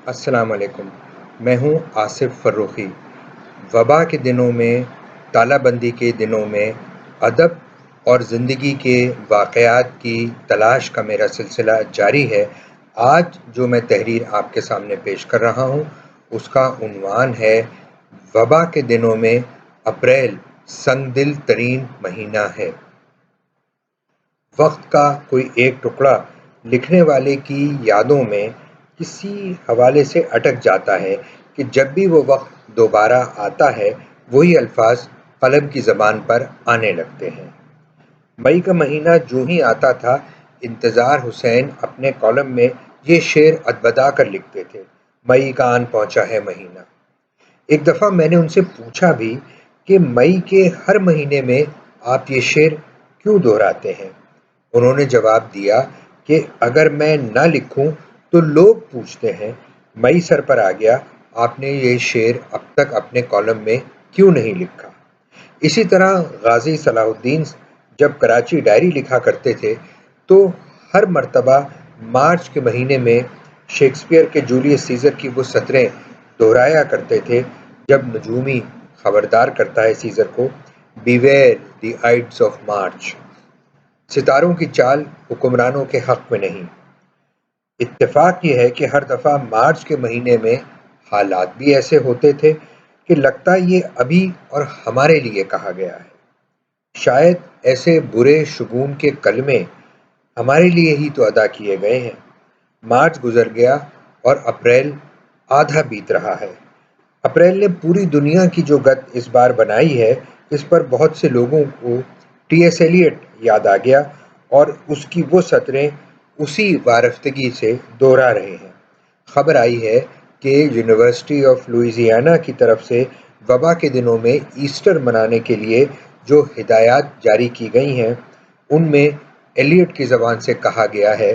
السلام علیکم، میں ہوں آصف فروخی۔ وبا کے دنوں میں، تالہ بندی کے دنوں میں ادب اور زندگی کے واقعات کی تلاش کا میرا سلسلہ جاری ہے۔ آج جو میں تحریر آپ کے سامنے پیش کر رہا ہوں اس کا عنوان ہے وبا کے دنوں میں اپریل سنگ دل ترین مہینہ ہے۔ وقت کا کوئی ایک ٹکڑا لکھنے والے کی یادوں میں کسی حوالے سے اٹک جاتا ہے کہ جب بھی وہ وقت دوبارہ آتا ہے وہی الفاظ قلم کی زبان پر آنے لگتے ہیں۔ مئی کا مہینہ جو ہی آتا تھا، انتظار حسین اپنے کالم میں یہ شعر ادبدا کر لکھتے تھے: مئی کا آن پہنچا ہے مہینہ۔ ایک دفعہ میں نے ان سے پوچھا بھی کہ مئی کے ہر مہینے میں آپ یہ شعر کیوں دہراتے ہیں؟ انہوں نے جواب دیا کہ اگر میں نہ لکھوں تو لوگ پوچھتے ہیں مئی سر پر آ گیا، آپ نے یہ شعر اب تک اپنے کالم میں کیوں نہیں لکھا؟ اسی طرح غازی صلاح الدین جب کراچی ڈائری لکھا کرتے تھے تو ہر مرتبہ مارچ کے مہینے میں شیکسپیئر کے جولیس سیزر کی وہ سطریں دہرایا کرتے تھے جب نجومی خبردار کرتا ہے سیزر کو: بیویئر دی آئیڈز آف مارچ، ستاروں کی چال حکمرانوں کے حق میں نہیں۔ اتفاق یہ ہے کہ ہر دفعہ مارچ کے مہینے میں حالات بھی ایسے ہوتے تھے کہ لگتا یہ ابھی اور ہمارے لیے کہا گیا ہے۔ شاید ایسے برے شگون کے کلمے ہمارے لیے ہی تو ادا کیے گئے ہیں۔ مارچ گزر گیا اور اپریل آدھا بیت رہا ہے۔ اپریل نے پوری دنیا کی جو گت اس بار بنائی ہے، اس پر بہت سے لوگوں کو ٹی ایس ایلیٹ یاد آ گیا اور اس کی وہ سطریں اسی وارفتگی سے دوہرا رہے ہیں۔ خبر آئی ہے کہ یونیورسٹی آف لوئزیانا کی طرف سے وبا کے دنوں میں ایسٹر منانے کے لیے جو ہدایات جاری کی گئی ہیں ان میں ایلیٹ کی زبان سے کہا گیا ہے: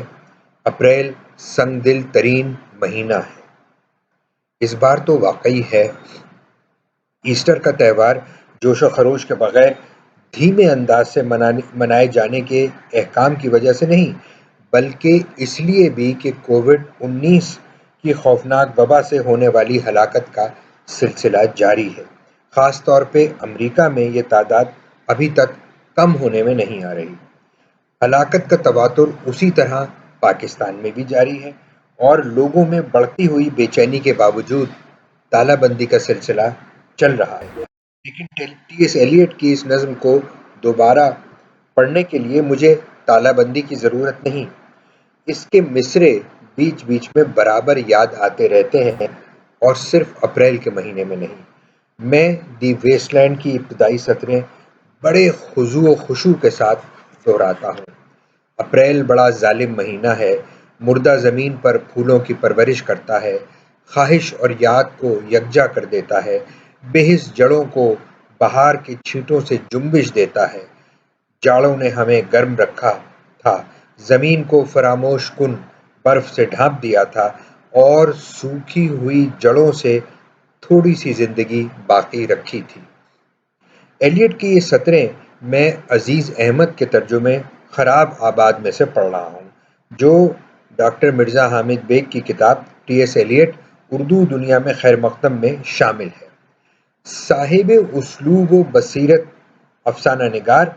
اپریل سنگ دل ترین مہینہ ہے۔ اس بار تو واقعی ہے۔ ایسٹر کا تہوار جوش و خروش کے بغیر دھیمے انداز سے منائے جانے کے احکام کی وجہ سے نہیں، بلکہ اس لیے بھی کہ کووڈ-19 کی خوفناک وبا سے ہونے والی ہلاکت کا سلسلہ جاری ہے۔ خاص طور پہ امریکہ میں یہ تعداد ابھی تک کم ہونے میں نہیں آ رہی۔ ہلاکت کا تواتر اسی طرح پاکستان میں بھی جاری ہے اور لوگوں میں بڑھتی ہوئی بے چینی کے باوجود تالہ بندی کا سلسلہ چل رہا ہے۔ لیکن ٹی ایس ایلیٹ کی اس نظم کو دوبارہ پڑھنے کے لیے مجھے تالہ بندی کی ضرورت نہیں، اس کے مصرے بیچ بیچ میں برابر یاد آتے رہتے ہیں، اور صرف اپریل کے مہینے میں نہیں۔ میں دی ویسٹ لینڈ کی ابتدائی سطریں بڑے خضوع و خشوع کے ساتھ دہراتا ہوں: اپریل بڑا ظالم مہینہ ہے، مردہ زمین پر پھولوں کی پرورش کرتا ہے، خواہش اور یاد کو یکجا کر دیتا ہے، بے حس جڑوں کو بہار کی چھینٹوں سے جنبش دیتا ہے۔ جاڑوں نے ہمیں گرم رکھا تھا، زمین کو فراموش کن برف سے ڈھانپ دیا تھا، اور سوکھی ہوئی جڑوں سے تھوڑی سی زندگی باقی رکھی تھی۔ ایلیٹ کی یہ سطریں میں عزیز احمد کے ترجمے خراب آباد میں سے پڑھ رہا ہوں، جو ڈاکٹر مرزا حامد بیگ کی کتاب ٹی ایس ایلیٹ اردو دنیا میں خیر مقدم میں شامل ہے۔ صاحب اسلوب و بصیرت افسانہ نگار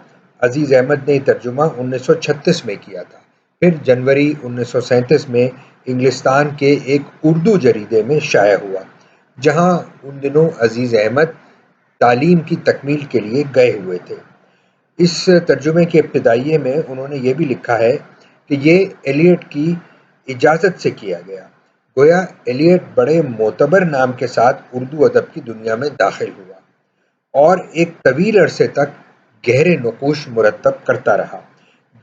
عزیز احمد نے یہ ترجمہ 1936 میں کیا تھا، پھر جنوری 1937 میں انگلستان کے ایک اردو جریدے میں شائع ہوا، جہاں ان دنوں عزیز احمد تعلیم کی تکمیل کے لیے گئے ہوئے تھے۔ اس ترجمے کے ابتدائیے میں انہوں نے یہ بھی لکھا ہے کہ یہ ایلیٹ کی اجازت سے کیا گیا، گویا ایلیٹ بڑے معتبر نام کے ساتھ اردو ادب کی دنیا میں داخل ہوا اور ایک طویل عرصے تک گہرے نقوش مرتب کرتا رہا،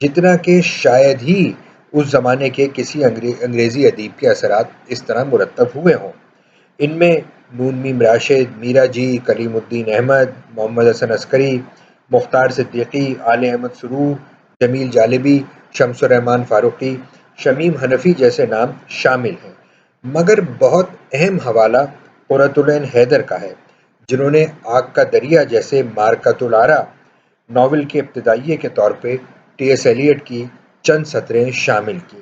جتنا کہ شاید ہی اس زمانے کے کسی انگریزی ادیب کے اثرات اس طرح مرتب ہوئے ہوں۔ ان میں نون میم راشد، میرا جی، کلیم الدین احمد، محمد حسن عسکری، مختار صدیقی، آل احمد سرور، جمیل جالبی، شمس الرحمن فاروقی، شمیم حنفی جیسے نام شامل ہیں، مگر بہت اہم حوالہ قرۃ العین حیدر کا ہے، جنہوں نے آگ کا دریا جیسے مارکۃ العرا ناول کے ابتدائیے کے طور پہ ٹی ایس ایلیٹ کی چند سطریں شامل کی،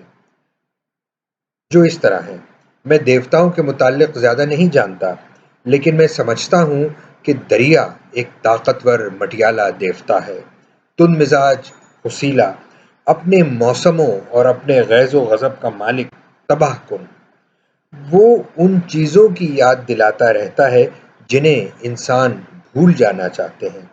جو اس طرح ہیں: میں دیوتاؤں کے متعلق زیادہ نہیں جانتا، لیکن میں سمجھتا ہوں کہ دریا ایک طاقتور مٹیالہ دیوتا ہے، تند مزاج، حسیلا، اپنے موسموں اور اپنے غیظ و غضب کا مالک، تباہ کن۔ وہ ان چیزوں کی یاد دلاتا رہتا ہے جنہیں انسان بھول جانا چاہتے ہیں۔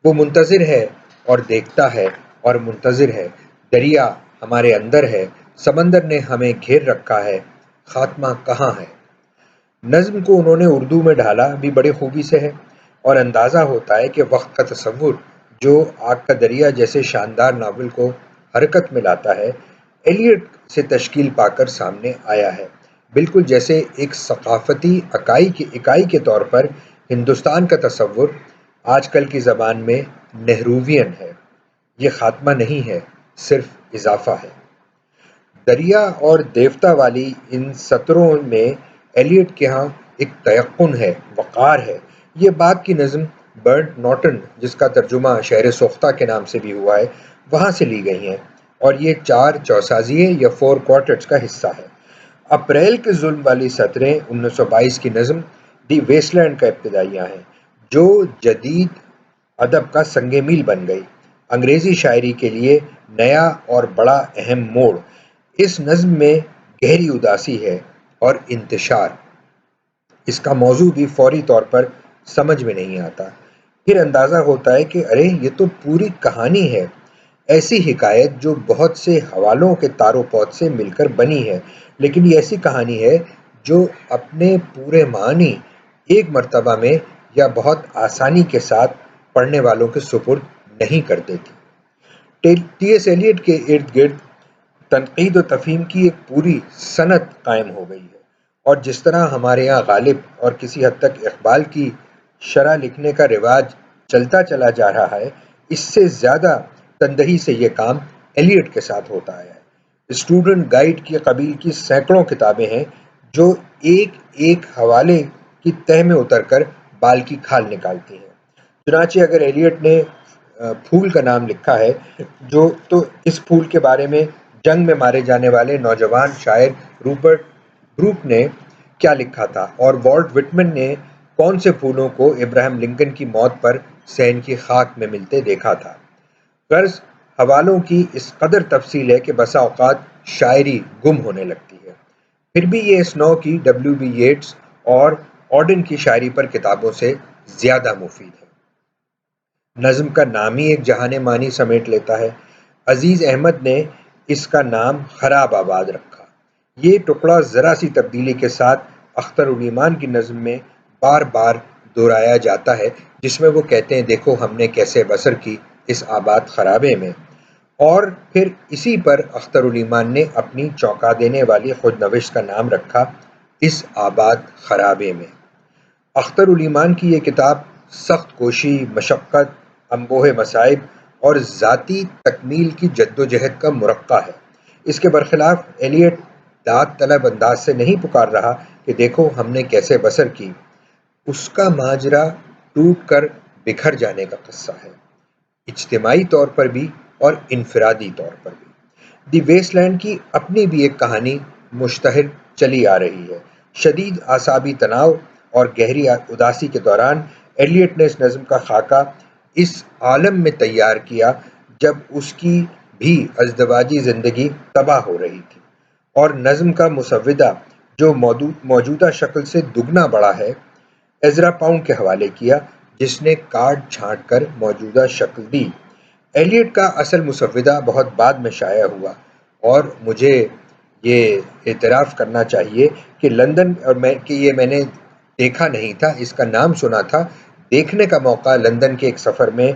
وہ منتظر ہے اور دیکھتا ہے اور منتظر ہے۔ دریا ہمارے اندر ہے، سمندر نے ہمیں گھیر رکھا ہے، خاتمہ کہاں ہے؟ نظم کو انہوں نے اردو میں ڈھالا بھی بڑی خوبی سے ہے، اور اندازہ ہوتا ہے کہ وقت کا تصور جو آگ کا دریا جیسے شاندار ناول کو حرکت میں لاتا ہے، ایلیٹ سے تشکیل پا کر سامنے آیا ہے، بالکل جیسے ایک ثقافتی اکائی کے طور پر ہندوستان کا تصور آج کل کی زبان میں نہروین ہے۔ یہ خاتمہ نہیں ہے، صرف اضافہ ہے۔ دریا اور دیوتا والی ان سطروں میں ایلیٹ کے ہاں ایک تیقن ہے، وقار ہے۔ یہ بعد کی نظم برنٹ نوٹن، جس کا ترجمہ شہر سوختہ کے نام سے بھی ہوا ہے، وہاں سے لی گئی ہیں، اور یہ 4 چوسازیے یا 4 کوارٹرز کا حصہ ہے۔ اپریل کے ظلم والی سطریں 1922 کی نظم دی ویسٹ لینڈ کا ابتدائیہ ہیں، جو جدید ادب کا سنگ میل بن گئی، انگریزی شاعری کے لیے نیا اور بڑا اہم موڑ۔ اس نظم میں گہری اداسی ہے اور انتشار۔ اس کا موضوع بھی فوری طور پر سمجھ میں نہیں آتا، پھر اندازہ ہوتا ہے کہ ارے یہ تو پوری کہانی ہے، ایسی حکایت جو بہت سے حوالوں کے تار و پود سے مل کر بنی ہے، لیکن یہ ایسی کہانی ہے جو اپنے پورے معنی ایک مرتبہ میں یا بہت آسانی کے ساتھ پڑھنے والوں کے سپرد نہیں کر دیتی۔ ٹی ایس ایلیٹ کے ارد گرد تنقید و تفہیم کی ایک پوری صنعت قائم ہو گئی ہے، اور جس طرح ہمارے یہاں غالب اور کسی حد تک اقبال کی شرح لکھنے کا رواج چلتا چلا جا رہا ہے، اس سے زیادہ تندہی سے یہ کام ایلیٹ کے ساتھ ہوتا آیا ہے۔ اسٹوڈنٹ گائیڈ کی قبیل کی سینکڑوں کتابیں ہیں جو ایک ایک حوالے کی تہ میں اتر کر بال کی کھال نکالتی ہیں۔ چنانچہ اگر ایلیٹ نے پھول کا نام لکھا ہے تو اس پھول کے بارے میں جنگ میں مارے جانے والے نوجوان شاعر روبرٹ بروک نے کیا لکھا تھا، اور والٹ وٹمن نے کون سے پھولوں کو ابراہیم لنکن کی موت پر صحن کی خاک میں ملتے دیکھا تھا۔ غرض حوالوں کی اس قدر تفصیل ہے کہ بسا اوقات شاعری گم ہونے لگتی ہے۔ پھر بھی یہ اس نو کی ڈبلیو بی ییٹس اور آڈن کی شاعری پر کتابوں سے زیادہ مفید ہے۔ نظم کا نام ہی ایک جہان معنی سمیٹ لیتا ہے۔ عزیز احمد نے اس کا نام خراب آباد رکھا۔ یہ ٹکڑا ذرا سی تبدیلی کے ساتھ اختر الایمان کی نظم میں بار بار دہرایا جاتا ہے، جس میں وہ کہتے ہیں دیکھو ہم نے کیسے بسر کی اس آباد خرابے میں، اور پھر اسی پر اختر الایمان نے اپنی چونکا دینے والی خود نوشت کا نام رکھا اس آباد خرابے میں۔ اختر الایمان کی یہ کتاب سخت کوشی، مشقت، انبوہ مصائب اور ذاتی تکمیل کی جد و جہد کا مرقع ہے۔ اس کے برخلاف ایلیٹ داد طلب انداز سے نہیں پکار رہا کہ دیکھو ہم نے کیسے بسر کی، اس کا ماجرا ٹوٹ کر بکھر جانے کا قصہ ہے، اجتماعی طور پر بھی اور انفرادی طور پر بھی۔ دی ویسٹ لینڈ کی اپنی بھی ایک کہانی مشتہر چلی آ رہی ہے۔ شدید اعصابی تناؤ اور گہری اداسی کے دوران ایلیٹ نے اس نظم کا خاکہ اس عالم میں تیار کیا جب اس کی بھی ازدواجی زندگی تباہ ہو رہی تھی، اور نظم کا مسودہ جو موجودہ شکل سے دگنا بڑا ہے، ایزرا پاؤنڈ کے حوالے کیا، جس نے کاٹ چھانٹ کر موجودہ شکل دی۔ ایلیٹ کا اصل مسودہ بہت بعد میں شائع ہوا، اور مجھے یہ اعتراف کرنا چاہیے کہ لندن یہ میں نے دیکھا نہیں تھا، اس کا نام سنا تھا۔ دیکھنے کا موقع لندن کے ایک سفر میں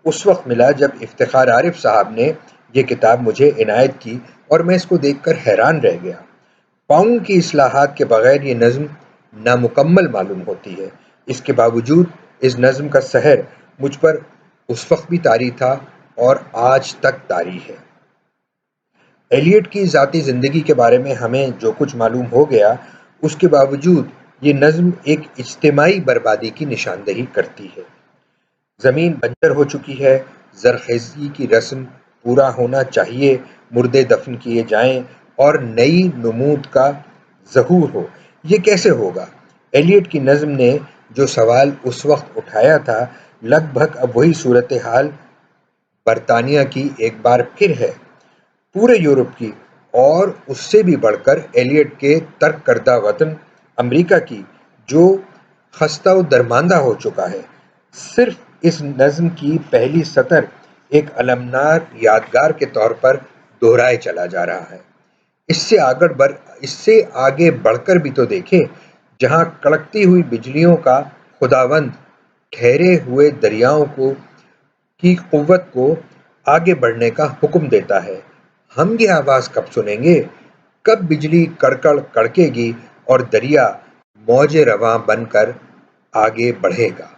اس وقت ملا جب افتخار عارف صاحب نے یہ کتاب مجھے عنایت کی، اور میں اس کو دیکھ کر حیران رہ گیا۔ پاؤنڈ کی اصلاحات کے بغیر یہ نظم نامکمل معلوم ہوتی ہے۔ اس کے باوجود اس نظم کا سحر مجھ پر اس وقت بھی طاری تھا اور آج تک طاری ہے۔ ایلیٹ کی ذاتی زندگی کے بارے میں ہمیں جو کچھ معلوم ہو گیا، اس کے باوجود یہ نظم ایک اجتماعی بربادی کی نشاندہی کرتی ہے۔ زمین بنجر ہو چکی ہے، زرخیزی کی رسم پورا ہونا چاہیے، مردے دفن کیے جائیں اور نئی نمود کا ظہور ہو۔ یہ کیسے ہوگا؟ ایلیٹ کی نظم نے جو سوال اس وقت اٹھایا تھا، لگ بھگ اب وہی صورتحال برطانیہ کی ایک بار پھر ہے، پورے یورپ کی، اور اس سے بھی بڑھ کر ایلیٹ کے ترک کردہ وطن امریکہ کی، جو خستہ و درماندہ ہو چکا ہے۔ صرف اس نظم کی پہلی سطر ایک المناک یادگار کے طور پر دہرائے چلا جا رہا ہے۔ اس سے آگے بڑھ کر بھی تو دیکھیں، جہاں کڑکتی ہوئی بجلیوں کا خداوند ٹھہرے ہوئے دریاؤں کی قوت کو آگے بڑھنے کا حکم دیتا ہے۔ ہم یہ آواز کب سنیں گے؟ کب بجلی کڑکڑ کڑکے گی اور دریا موج رواں بن کر آگے بڑھے گا؟